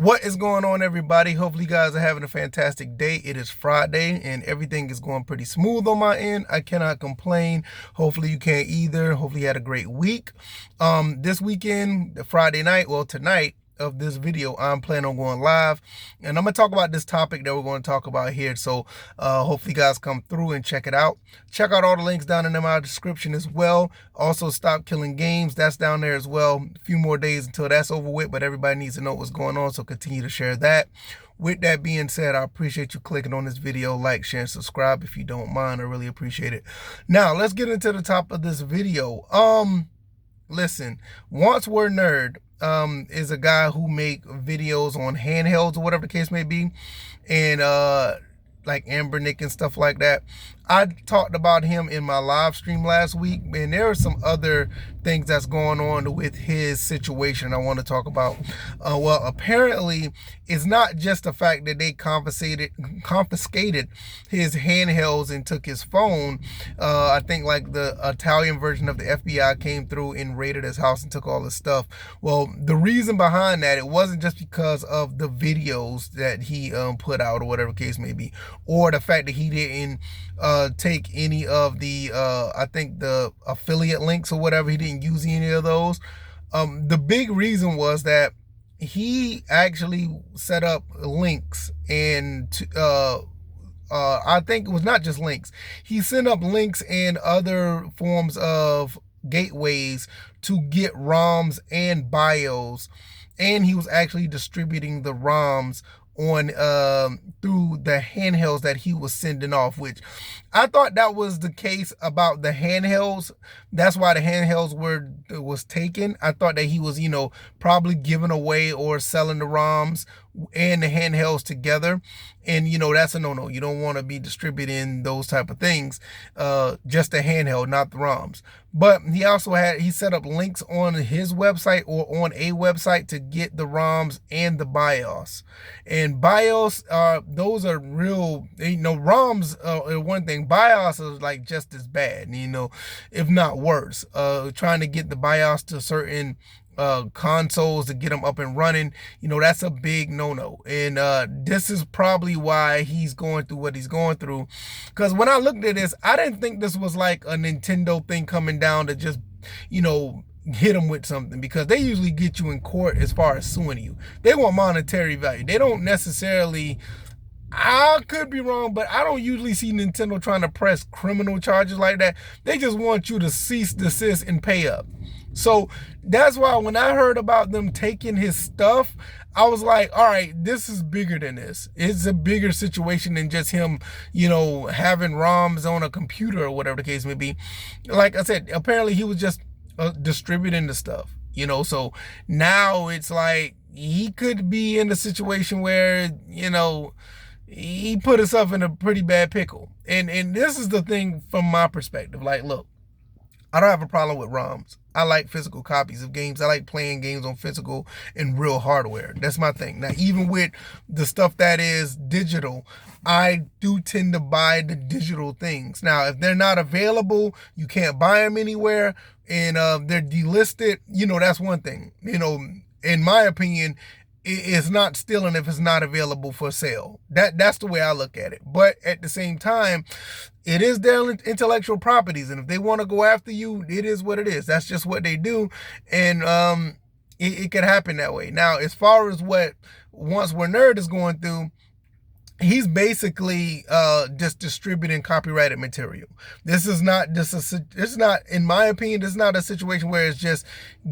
What is going on, everybody? Hopefully you guys are having a fantastic day. It is Friday and everything is going pretty smooth on my end. I cannot complain. Hopefully you can't either. Hopefully you had a great week. This weekend, the Friday night, well, tonight of this video, I'm planning on going live, and I'm gonna talk about this topic that we're going to talk about here. So hopefully you guys come through and check it out. Check out all the links down in my description as well. Also, Stop Killing Games, that's down there as well. A few more days until that's over with, but everybody needs to know what's going on, so continue to share that. With that being said, I appreciate you clicking on this video. Like, share, and subscribe if you don't mind. I really appreciate it. Now let's get into the top of this video. Listen, Once Were Nerd is a guy who make videos on handhelds or whatever the case may be, and like Amber Nick and stuff like that. I talked about him in my live stream last week, and there are some other things that's going on with his situation I want to talk about. Well, apparently it's not just the fact that they confiscated his handhelds and took his phone. I think like the Italian version of the FBI came through and raided his house and took all his stuff. Well, the reason behind that, it wasn't just because of the videos that he put out or whatever case may be, or the fact that he didn't take any of the I think the affiliate links or whatever. He didn't use any of those. The big reason was that he actually set up links, and I think it was not just links. He sent up links and other forms of gateways to get ROMs and BIOS, and he was actually distributing the ROMs on through the handhelds that he was sending off, which I thought that was the case about the handhelds. That's why the handhelds was taken. I thought that he was, probably giving away or selling the ROMs and the handhelds together, and that's a no-no. You don't want to be distributing those type of things, just the handheld, not the ROMs. But he also he set up links on his website or on a website to get the ROMs and the BIOS. And BIOS, those are real, ROMs are one thing. BIOS is like just as bad, if not worse. Trying to get the BIOS to certain consoles to get them up and running, that's a big no-no. And this is probably why he's going through what he's going through, because when I looked at this, I didn't think this was like a Nintendo thing coming down to just hit them with something, because they usually get you in court as far as suing you. They want monetary value. They don't necessarily, I could be wrong, but I don't usually see Nintendo trying to press criminal charges like that. They just want you to cease, desist, and pay up. So that's why when I heard about them taking his stuff, I was like, all right, this is bigger than this. It's a bigger situation than just him, having ROMs on a computer or whatever the case may be. Like I said, apparently he was just distributing the stuff, so now it's like he could be in a situation where, he put himself in a pretty bad pickle. And this is the thing from my perspective. Like, look, I don't have a problem with ROMs. I like physical copies of games. I like playing games on physical and real hardware. That's my thing. Now, even with the stuff that is digital, I do tend to buy the digital things. Now, if they're not available, you can't buy them anywhere, and they're delisted, that's one thing. In my opinion, it's not stealing if it's not available for sale. That's the way I look at it. But at the same time, it is their intellectual properties, and if they want to go after you, it is what it is. That's just what they do, and it could happen that way. Now, as far as what Once Were Nerd is going through, he's basically just distributing copyrighted material. This is not, in my opinion, this is not a situation where it's just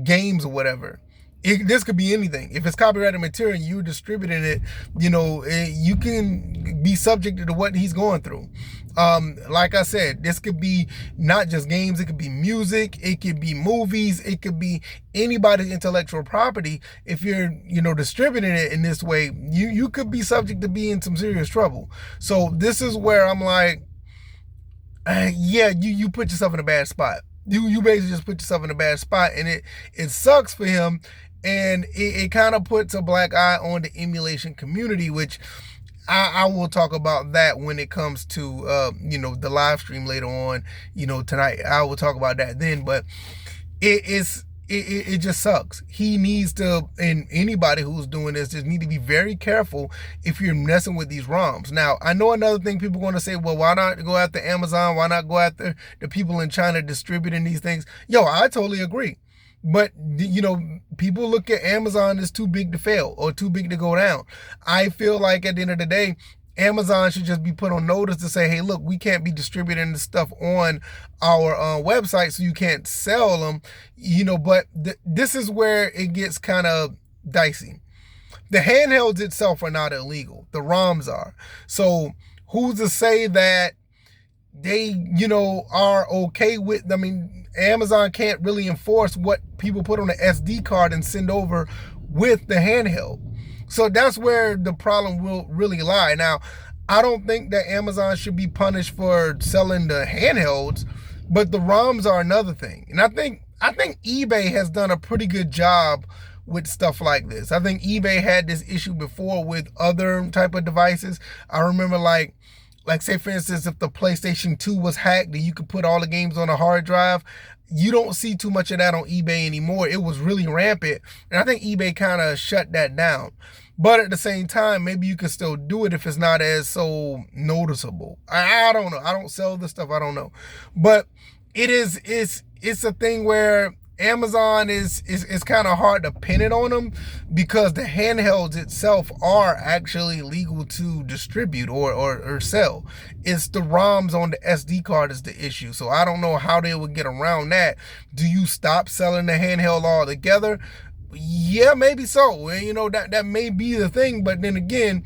games or whatever. This could be anything. If it's copyrighted material and you're distributing it, you can be subject to what he's going through. Like I said, this could be not just games. It could be music. It could be movies. It could be anybody's intellectual property. If you're, distributing it in this way, you could be subject to be in some serious trouble. So this is where I'm like, yeah, you put yourself in a bad spot. You basically just put yourself in a bad spot, and it sucks for him. And it kind of puts a black eye on the emulation community, which I will talk about that when it comes to, the live stream later on, tonight. I will talk about that then. But it's it just sucks. He needs to, and anybody who's doing this just need to be very careful if you're messing with these ROMs. Now, I know another thing people are going to say, well, why not go after Amazon? Why not go after the people in China distributing these things? Yo, I totally agree. But, people look at Amazon as too big to fail or too big to go down. I feel like at the end of the day, Amazon should just be put on notice to say, hey, look, we can't be distributing this stuff on our website, so you can't sell them, but this is where it gets kind of dicey. The handhelds itself are not illegal. The ROMs are. So who's to say that they, are okay with, Amazon can't really enforce what people put on the SD card and send over with the handheld. So that's where the problem will really lie. Now, I don't think that Amazon should be punished for selling the handhelds, but the ROMs are another thing. And I think eBay has done a pretty good job with stuff like this. I think eBay had this issue before with other type of devices. I remember like say for instance, if the PlayStation 2 was hacked and you could put all the games on a hard drive, you don't see too much of that on eBay anymore. It was really rampant. And I think eBay kind of shut that down. But at the same time, maybe you can still do it if it's not as so noticeable. I don't know. I don't sell this stuff. I don't know. But it's a thing where Amazon is kind of hard to pin it on them because the handhelds itself are actually legal to distribute or sell. It's the ROMs on the SD card is the issue. So I don't know how they would get around that. Do you stop selling the handheld altogether? Yeah, maybe so. That may be the thing, but then again,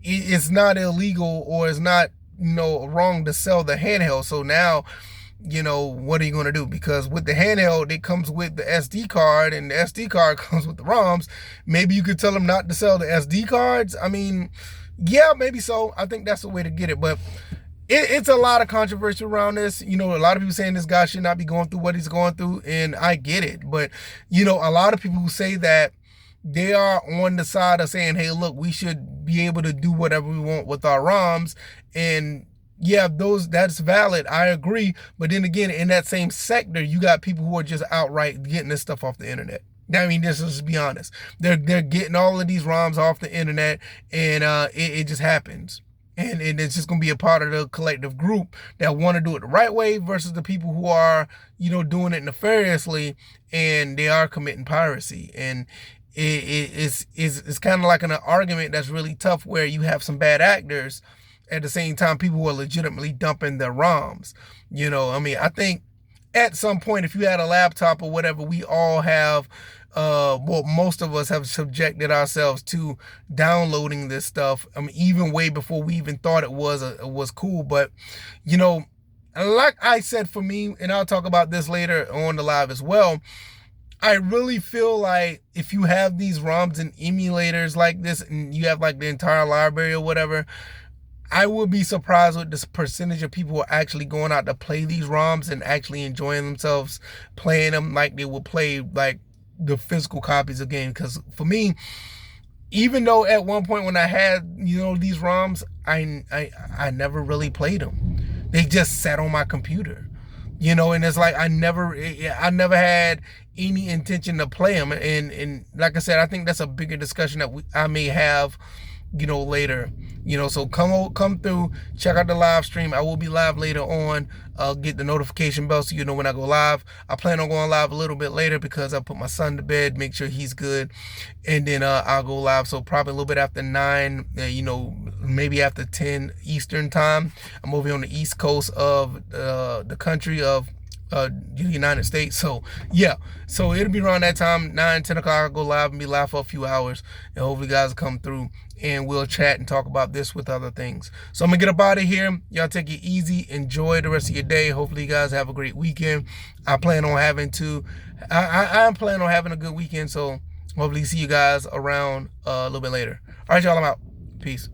it's not illegal or it's not, wrong to sell the handheld. So now, what are you going to do? Because with the handheld, it comes with the SD card and the SD card comes with the ROMs. Maybe you could tell them not to sell the SD cards. Yeah, maybe so. I think that's the way to get it. But it's a lot of controversy around this. A lot of people saying this guy should not be going through what he's going through, and I get it. But, a lot of people who say that, they are on the side of saying, hey, look, we should be able to do whatever we want with our ROMs. And yeah, that's valid. I agree. But then again, in that same sector, you got people who are just outright getting this stuff off the internet. Just be honest. They're getting all of these ROMs off the internet, and it just happens. And it's just going to be a part of the collective group that want to do it the right way versus the people who are, doing it nefariously, and they are committing piracy. And it's kind of like an argument that's really tough where you have some bad actors at the same time people who are legitimately dumping their ROMs. I think at some point, if you had a laptop or whatever, we all have, most of us have subjected ourselves to downloading this stuff. Even way before we even thought it was cool. But, like I said, for me, and I'll talk about this later on the live as well, I really feel like if you have these ROMs and emulators like this and you have like the entire library or whatever, I would be surprised with this percentage of people who are actually going out to play these ROMs and actually enjoying themselves playing them like they would play like the physical copies of games. Because for me, even though at one point when I had, these ROMs, I never really played them. They just sat on my computer, and it's like I never had any intention to play them. And like I said, I think that's a bigger discussion that I may have, later. So come through, check out the live stream. I will be live later on. Get the notification bell so you know when I go live. I plan on going live a little bit later because I put my son to bed, make sure he's good, and then I'll go live. So probably a little bit after 9, maybe after 10 Eastern time. I'm over here on the East Coast of the country of the United States. So yeah, so it'll be around that time, 9-10 o'clock. I'll go live and be live for a few hours, and hopefully you guys will come through and we'll chat and talk about this with other things. So I'm gonna get up out of here. Y'all take it easy, enjoy the rest of your day. Hopefully you guys have a great weekend. I plan on having a good weekend, so hopefully see you guys around a little bit later. All right, y'all, I'm out. Peace.